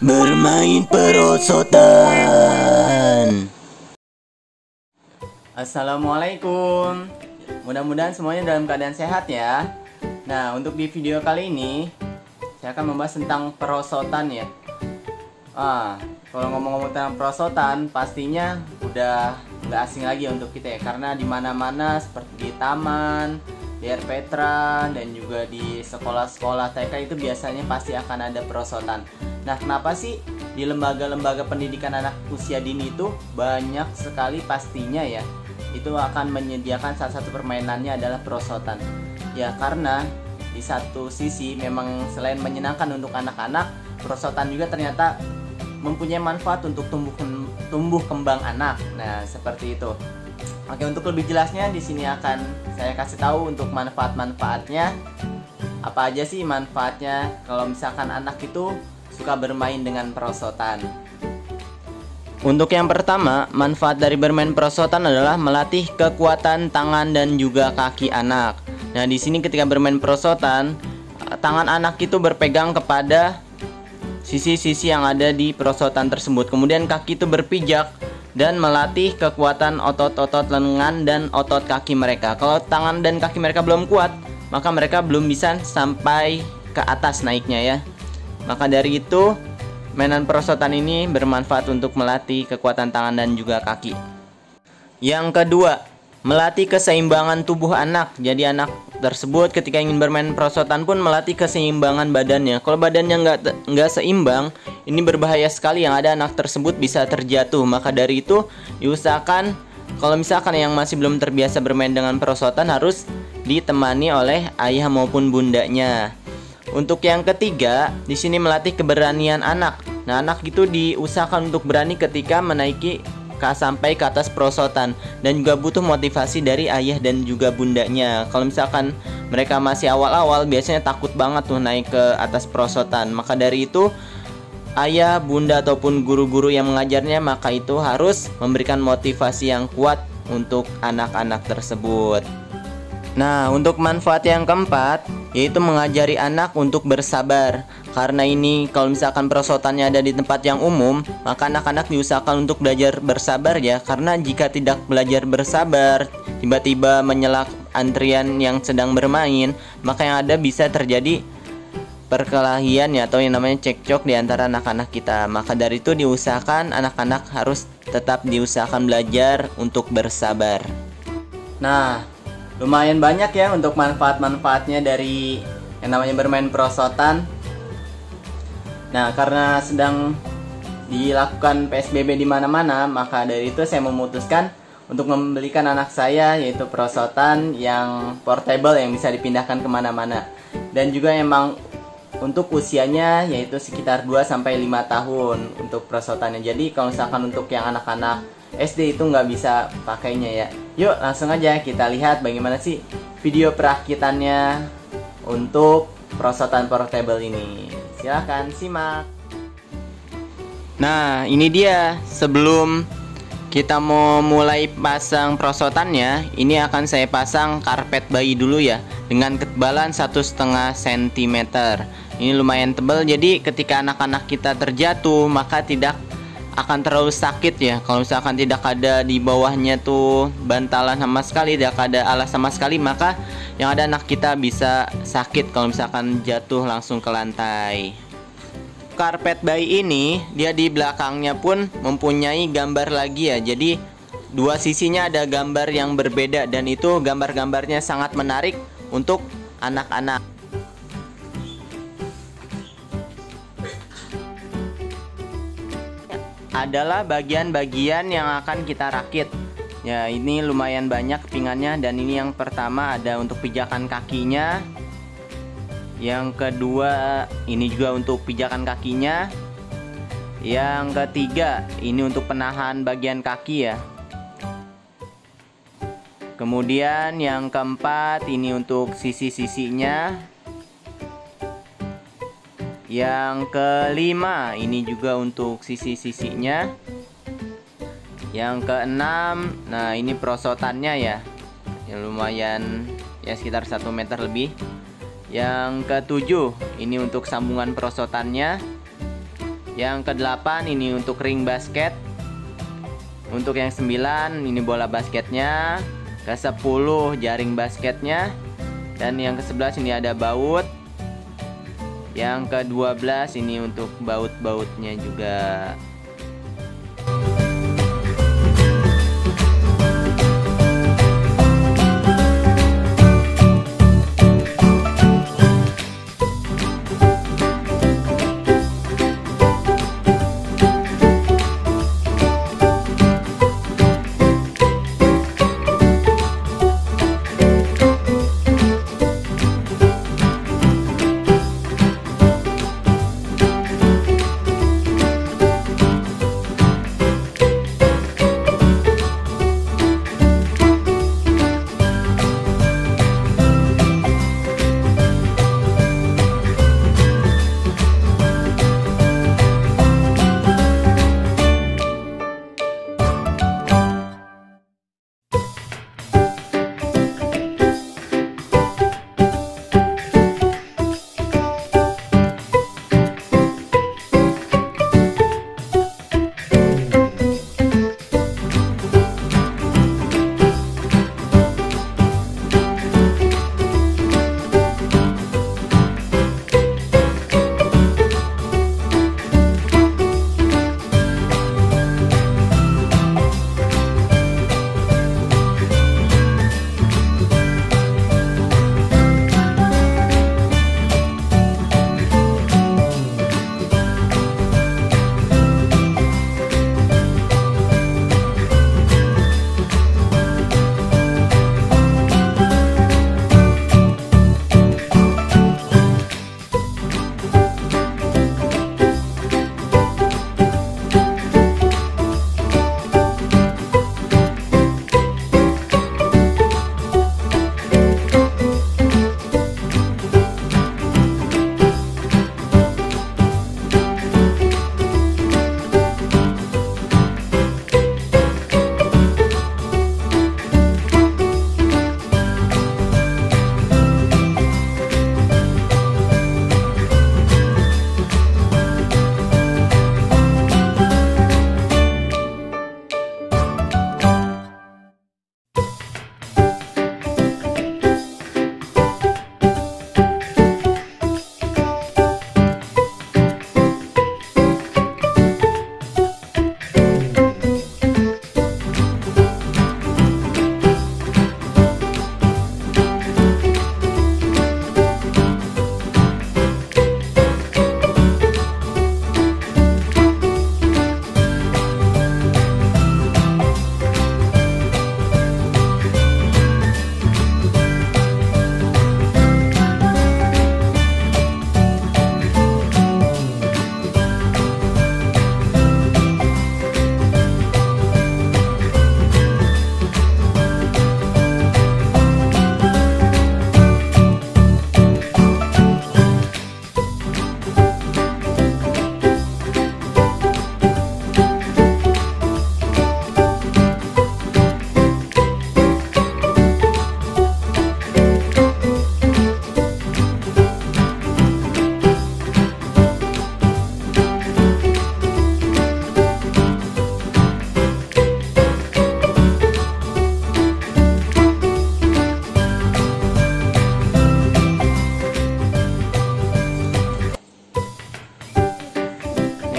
Bermain perosotan. Assalamualaikum. Mudah-mudahan semuanya dalam keadaan sehat ya. Nah, untuk di video kali ini saya akan membahas tentang perosotan ya. Kalau ngomong-ngomong tentang perosotan, pastinya udah nggak asing lagi untuk kita ya, karena di mana-mana seperti di taman, di air Petra, dan juga di sekolah-sekolah TK itu biasanya pasti akan ada perosotan. Nah, kenapa sih di lembaga-lembaga pendidikan anak usia dini itu banyak sekali pastinya ya, itu akan menyediakan salah satu permainannya adalah perosotan. Ya, karena di satu sisi memang selain menyenangkan untuk anak-anak, perosotan juga ternyata mempunyai manfaat untuk tumbuh kembang anak. Nah, seperti itu. Oke, untuk lebih jelasnya di sini akan saya kasih tahu untuk manfaat-manfaatnya. Apa aja sih manfaatnya kalau misalkan anak itu suka bermain dengan perosotan? Untuk yang pertama, manfaat dari bermain perosotan adalah melatih kekuatan tangan dan juga kaki anak. Nah, di sini ketika bermain perosotan, tangan anak itu berpegang kepada sisi-sisi yang ada di perosotan tersebut. Kemudian kaki itu berpijak dan melatih kekuatan otot-otot lengan dan otot kaki mereka. Kalau tangan dan kaki mereka belum kuat, maka mereka belum bisa sampai ke atas naiknya ya. Maka dari itu, mainan perosotan ini bermanfaat untuk melatih kekuatan tangan dan juga kaki. Yang kedua, melatih keseimbangan tubuh anak. Jadi anak tersebut ketika ingin bermain perosotan pun melatih keseimbangan badannya. Kalau badannya nggak seimbang, ini berbahaya sekali, yang ada anak tersebut bisa terjatuh. Maka dari itu diusahakan kalau misalkan yang masih belum terbiasa bermain dengan perosotan harus ditemani oleh ayah maupun bundanya. Untuk yang ketiga, di sini melatih keberanian anak. Nah, anak itu diusahakan untuk berani ketika menaiki sampai ke atas perosotan, dan juga butuh motivasi dari ayah dan juga bundanya. Kalau misalkan mereka masih awal-awal, biasanya takut banget tuh naik ke atas perosotan. Maka dari itu, ayah, bunda ataupun guru-guru yang mengajarnya maka itu harus memberikan motivasi yang kuat untuk anak-anak tersebut. Nah, untuk manfaat yang keempat, yaitu mengajari anak untuk bersabar. Karena ini kalau misalkan perosotannya ada di tempat yang umum, maka anak-anak diusahakan untuk belajar bersabar ya. Karena jika tidak belajar bersabar, tiba-tiba menyelak antrian yang sedang bermain, maka yang ada bisa terjadi perkelahian ya, atau yang namanya cekcok di antara anak-anak kita. Maka dari itu diusahakan anak-anak harus tetap diusahakan belajar untuk bersabar. Nah, lumayan banyak ya untuk manfaat-manfaatnya dari yang namanya bermain perosotan. Nah, karena sedang dilakukan PSBB di mana-mana, maka dari itu saya memutuskan untuk membelikan anak saya yaitu perosotan yang portable yang bisa dipindahkan kemana-mana. Dan juga emang untuk usianya yaitu sekitar 2-5 tahun untuk perosotannya. Jadi kalau misalkan untuk yang anak-anak SD itu nggak bisa pakainya ya. Yuk langsung aja kita lihat bagaimana sih video perakitannya untuk perosotan portable ini. Silahkan simak. Nah, ini dia sebelum kita mau mulai pasang perosotannya. Ini akan saya pasang karpet bayi dulu ya, dengan ketebalan 1,5 cm. Ini lumayan tebal, jadi ketika anak-anak kita terjatuh maka tidak akan terlalu sakit ya. Kalau misalkan tidak ada di bawahnya tuh bantalan sama sekali, tidak ada alas sama sekali, maka yang ada anak kita bisa sakit kalau misalkan jatuh langsung ke lantai. Karpet bayi ini dia di belakangnya pun mempunyai gambar lagi ya. Jadi dua sisinya ada gambar yang berbeda, dan itu gambar-gambarnya sangat menarik untuk anak-anak. Adalah bagian-bagian yang akan kita rakit. Ya, ini lumayan banyak kepingannya, dan ini yang pertama ada untuk pijakan kakinya. Yang kedua ini juga untuk pijakan kakinya. Yang ketiga ini untuk penahan bagian kaki ya. Kemudian yang keempat ini untuk sisi-sisinya. Yang kelima ini juga untuk sisi-sisinya. Yang keenam, nah ini perosotannya ya, yang lumayan ya, sekitar 1 meter lebih. Yang ketujuh ini untuk sambungan perosotannya. Yang ke-8 ini untuk ring basket. Untuk yang 9 ini bola basketnya. Ke-10 jaring basketnya. Dan yang ke-11 ini ada baut. Yang ke-12 ini untuk baut-bautnya juga.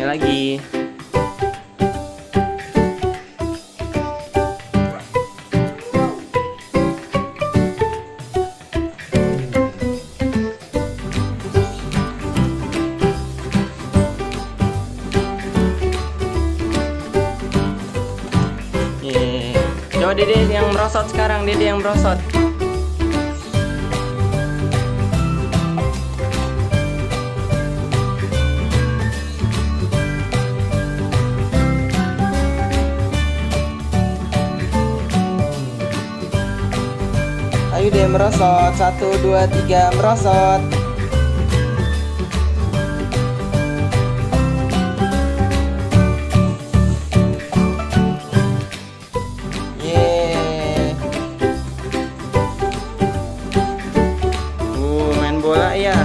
Lagi. Coba Dede yang merosot sekarang, Dede yang merosot. Ayo deh merosot, 1, 2, 3 merosot. Yeay. Main bola ya.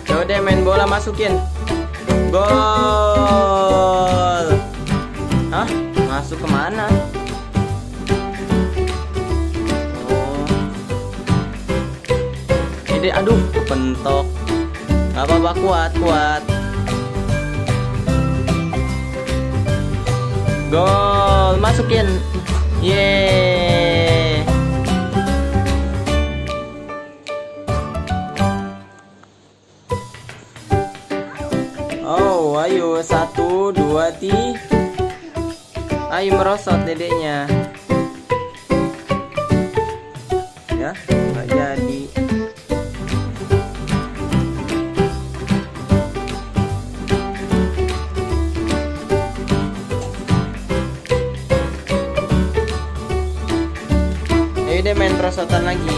Coba deh main bola masukin. Gol. Hah? Masuk kemana? Oh. Ini aduh, kepentok. Gak apa-apa, kuat. Gol, masukin. Yeay. Oh, ayo 1, 2, 3. Ayo merosot dedeknya. Ya, nggak jadi. Ayo deh main perosotan lagi.